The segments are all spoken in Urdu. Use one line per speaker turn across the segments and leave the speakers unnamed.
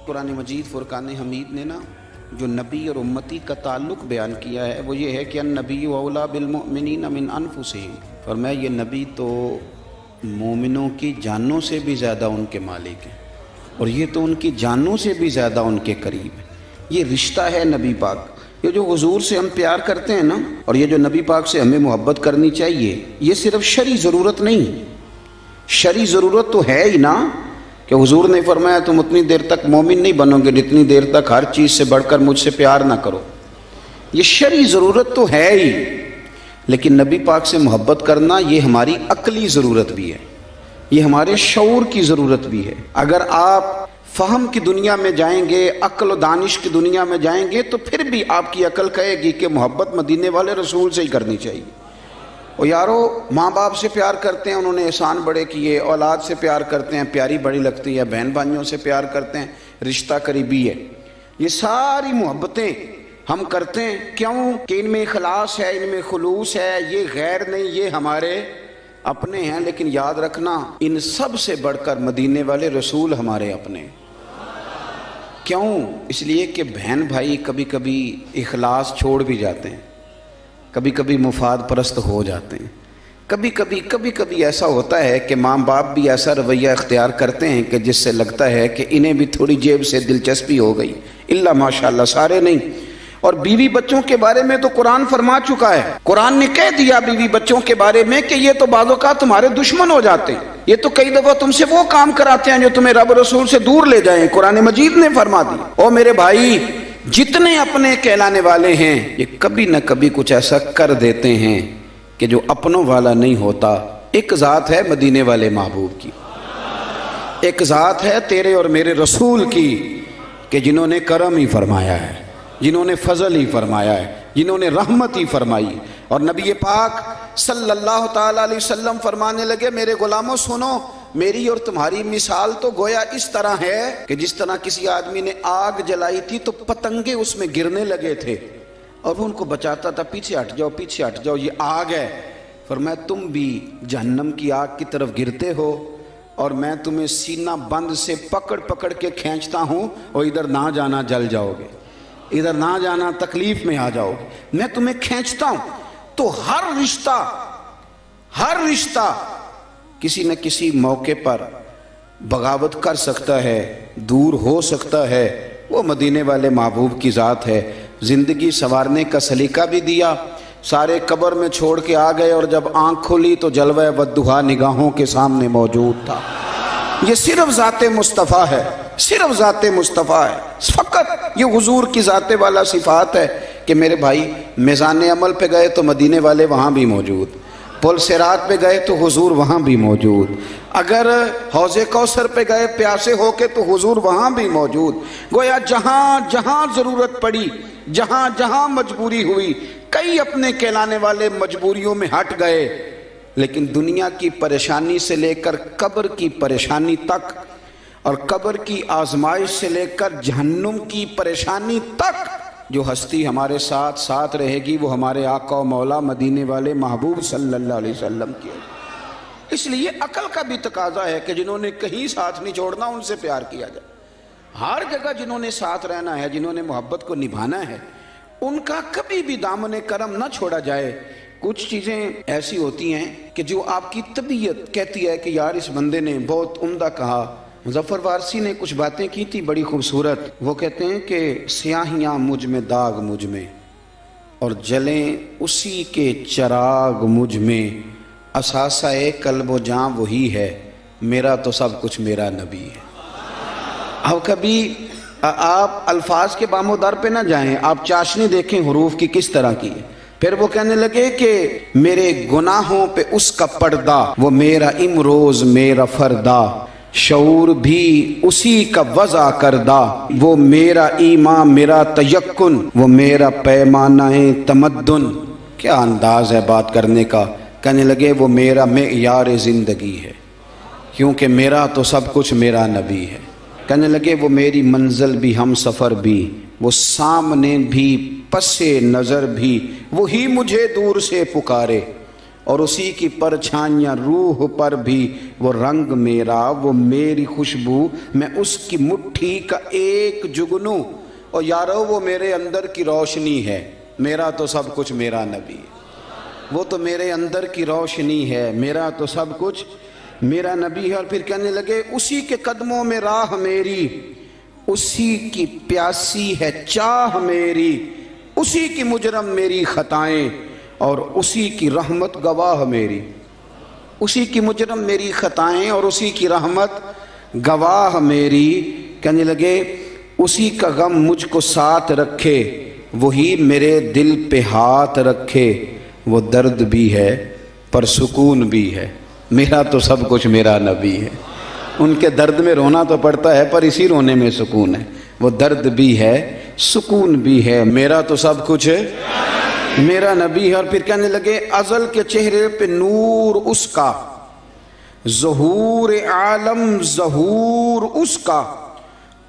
قرآن مجید فرقان حمید نے نا جو نبی اور امتی کا تعلق بیان کیا ہے وہ یہ ہے کہ النبی اولا بالمؤمنین من انفسہم، فرمایا یہ نبی تو مومنوں کی جانوں سے بھی زیادہ ان کے مالک ہیں اور یہ تو ان کی جانوں سے بھی زیادہ ان کے قریب ہے۔ یہ رشتہ ہے نبی پاک، یہ جو حضور سے ہم پیار کرتے ہیں نا، اور یہ جو نبی پاک سے ہمیں محبت کرنی چاہیے، یہ صرف شرعی ضرورت نہیں، شرعی ضرورت تو ہے ہی نا، کہ حضور نے فرمایا تم اتنی دیر تک مومن نہیں بنو گے جتنی دیر تک ہر چیز سے بڑھ کر مجھ سے پیار نہ کرو۔ یہ شرعی ضرورت تو ہے ہی، لیکن نبی پاک سے محبت کرنا یہ ہماری عقلی ضرورت بھی ہے، یہ ہمارے شعور کی ضرورت بھی ہے۔ اگر آپ فہم کی دنیا میں جائیں گے، عقل و دانش کی دنیا میں جائیں گے، تو پھر بھی آپ کی عقل کہے گی کہ محبت مدینے والے رسول سے ہی کرنی چاہیے۔ اور یارو ماں باپ سے پیار کرتے ہیں، انہوں نے احسان بڑے کیے، اولاد سے پیار کرتے ہیں، پیاری بڑی لگتی ہے، بہن بھائیوں سے پیار کرتے ہیں، رشتہ قریبی ہے۔ یہ ساری محبتیں ہم کرتے ہیں کیوں؟ کہ ان میں اخلاص ہے، ان میں خلوص ہے، یہ غیر نہیں، یہ ہمارے اپنے ہیں۔ لیکن یاد رکھنا ان سب سے بڑھ کر مدینے والے رسول ہمارے اپنے۔ کیوں؟ اس لیے کہ بہن بھائی کبھی کبھی اخلاص چھوڑ بھی جاتے ہیں، کبھی کبھی مفاد پرست ہو جاتے ہیں، کبھی کبھی ایسا ہوتا ہے کہ ماں باپ بھی ایسا رویہ اختیار کرتے ہیں کہ جس سے لگتا ہے کہ انہیں بھی تھوڑی جیب سے دلچسپی ہو گئی، اللہ ماشاءاللہ سارے نہیں۔ اور بیوی بچوں کے بارے میں تو قرآن فرما چکا ہے، قرآن نے کہہ دیا بیوی بچوں کے بارے میں کہ یہ تو بعض اوقات تمہارے دشمن ہو جاتے ہیں، یہ تو کئی دفعہ تم سے وہ کام کراتے ہیں جو تمہیں رب رسول سے دور لے جائیں، قرآن مجید نے فرما دی۔ او میرے بھائی، جتنے اپنے کہلانے والے ہیں یہ کبھی نہ کبھی کچھ ایسا کر دیتے ہیں کہ جو اپنوں والا نہیں ہوتا۔ ایک ذات ہے مدینے والے محبوب کی، ایک ذات ہے تیرے اور میرے رسول کی کہ جنہوں نے کرم ہی فرمایا ہے، جنہوں نے فضل ہی فرمایا ہے، جنہوں نے رحمت ہی فرمائی۔ اور نبی پاک صلی اللہ تعالی علیہ وسلم فرمانے لگے میرے غلاموں سنو، میری اور تمہاری مثال تو گویا اس طرح ہے کہ جس طرح کسی آدمی نے آگ جلائی تھی تو پتنگے اس میں گرنے لگے تھے اور وہ ان کو بچاتا تھا، پیچھے ہٹ جاؤ پیچھے ہٹ جاؤ، یہ آگ ہے۔ فرمایا تم بھی جہنم کی آگ کی طرف گرتے ہو اور میں تمہیں سینہ بند سے پکڑ پکڑ کے کھینچتا ہوں اور ادھر نہ جانا جل جاؤ گے، ادھر نہ جانا تکلیف میں آ جاؤ گے، میں تمہیں کھینچتا ہوں۔ تو ہر رشتہ کسی نہ کسی موقع پر بغاوت کر سکتا ہے، دور ہو سکتا ہے، وہ مدینے والے محبوب کی ذات ہے۔ زندگی سنوارنے کا سلیقہ بھی دیا، سارے قبر میں چھوڑ کے آ گئے اور جب آنکھ کھلی تو جلوہ والضحیٰ نگاہوں کے سامنے موجود تھا۔ یہ صرف ذات مصطفیٰ ہے، صرف ذات مصطفیٰ ہے، فقط یہ حضور کی ذات والا صفات ہے کہ میرے بھائی میزان عمل پہ گئے تو مدینے والے وہاں بھی موجود، پل صراط پہ گئے تو حضور وہاں بھی موجود، اگر حوض کوثر پہ گئے پیاسے ہو کے تو حضور وہاں بھی موجود۔ گویا جہاں جہاں ضرورت پڑی، جہاں جہاں مجبوری ہوئی، کئی اپنے کہلانے والے مجبوریوں میں ہٹ گئے، لیکن دنیا کی پریشانی سے لے کر قبر کی پریشانی تک اور قبر کی آزمائش سے لے کر جہنم کی پریشانی تک جو ہستی ہمارے ساتھ ساتھ رہے گی وہ ہمارے آقا و مولا مدینے والے محبوب صلی اللہ علیہ وسلم کی ہے۔ اس لیے عقل کا بھی تقاضا ہے کہ جنہوں نے کہیں ساتھ نہیں چھوڑنا ان سے پیار کیا جائے، ہر جگہ جنہوں نے ساتھ رہنا ہے، جنہوں نے محبت کو نبھانا ہے، ان کا کبھی بھی دامن کرم نہ چھوڑا جائے۔ کچھ چیزیں ایسی ہوتی ہیں کہ جو آپ کی طبیعت کہتی ہے کہ یار اس بندے نے بہت عمدہ کہا۔ مظفر وارسی نے کچھ باتیں کی تھی بڑی خوبصورت، وہ کہتے ہیں کہ سیاہیاں مجھ میں داغ مجھ میں اور جلیں اسی کے چراغ مجھ میں، اثاثہ قلب و جاں وہی ہے، میرا تو سب کچھ میرا نبی ہے۔ اب کبھی آپ الفاظ کے بام و در پہ نہ جائیں، آپ چاشنی دیکھیں حروف کی کس طرح کی ہے۔ پھر وہ کہنے لگے کہ میرے گناہوں پہ اس کا پردہ، وہ میرا امروز میرا فردہ، شعور بھی اسی کا وضع کردہ، وہ میرا ایمان میرا تیقن، وہ میرا پیمانہ تمدن۔ کیا انداز ہے بات کرنے کا۔ کہنے لگے وہ میرا معیار زندگی ہے کیونکہ میرا تو سب کچھ میرا نبی ہے۔ کہنے لگے وہ میری منزل بھی ہم سفر بھی، وہ سامنے بھی پس نظر بھی، وہی مجھے دور سے پکارے۔ اور اسی کی پرچھائیاں روح پر بھی، وہ رنگ میرا، وہ میری خوشبو، میں اس کی مٹھی کا ایک جگنو، اور یارو وہ میرے اندر کی روشنی ہے، میرا تو سب کچھ میرا نبی ہے، وہ تو میرے اندر کی روشنی ہے، میرا تو سب کچھ میرا نبی ہے۔ اور پھر کہنے لگے اسی کے قدموں میں راہ میری، اسی کی پیاسی ہے چاہ میری، اسی کی مجرم میری خطائیں اور اسی کی رحمت گواہ میری، اسی کی مجرم میری خطائیں اور اسی کی رحمت گواہ میری۔ کہنے لگے اسی کا غم مجھ کو ساتھ رکھے، وہی میرے دل پہ ہاتھ رکھے، وہ درد بھی ہے پر سکون بھی ہے، میرا تو سب کچھ میرا نبی ہے۔ ان کے درد میں رونا تو پڑتا ہے پر اسی رونے میں سکون ہے، وہ درد بھی ہے سکون بھی ہے، میرا تو سب کچھ میرا نبی ہے۔ اور پھر کہنے لگے ازل کے چہرے پہ نور اس کا، ظہور عالم ظہور اس کا،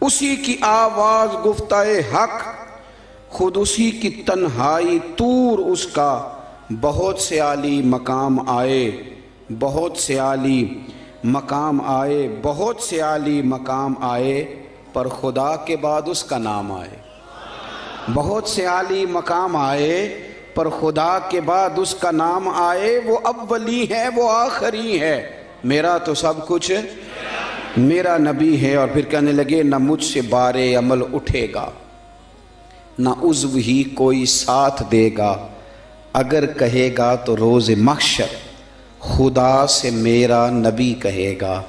اسی کی آواز گفتہ حق، خود اسی کی تنہائی طور اس کا، بہت سے عالی مقام آئے، بہت سے عالی مقام آئے، بہت سے عالی مقام آئے، پر خدا کے بعد اس کا نام آئے، بہت سے عالی مقام آئے پر خدا کے بعد اس کا نام آئے، وہ اولی ہے وہ آخری ہے، میرا تو سب کچھ میرا نبی ہے۔ اور پھر کہنے لگے نہ مجھ سے بار عمل اٹھے گا، نہ عضو ہی کوئی ساتھ دے گا، اگر کہے گا تو روز محشر خدا سے میرا نبی کہے گا،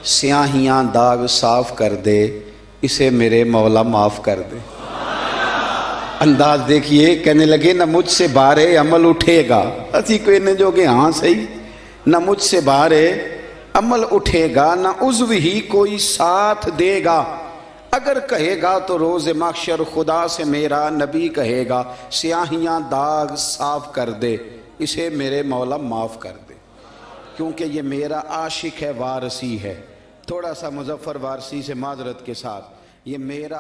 سیاہیاں داغ صاف کر دے، اسے میرے مولا معاف کر دے۔ انداز دیکھیے، کہنے لگے نہ مجھ سے بار عمل اٹھے گا، اسی کوئی نے جو کہ ہاں صحیح، نہ مجھ سے بار عمل اٹھے گا، نہ عضو ہی کوئی ساتھ دے گا، اگر کہے گا تو روز محشر خدا سے میرا نبی کہے گا، سیاہیاں داغ صاف کر دے، اسے میرے مولا معاف کر دے۔ کیونکہ یہ میرا عاشق ہے، وارثی ہے، تھوڑا سا مظفر وارثی سے معذرت کے ساتھ، یہ میرا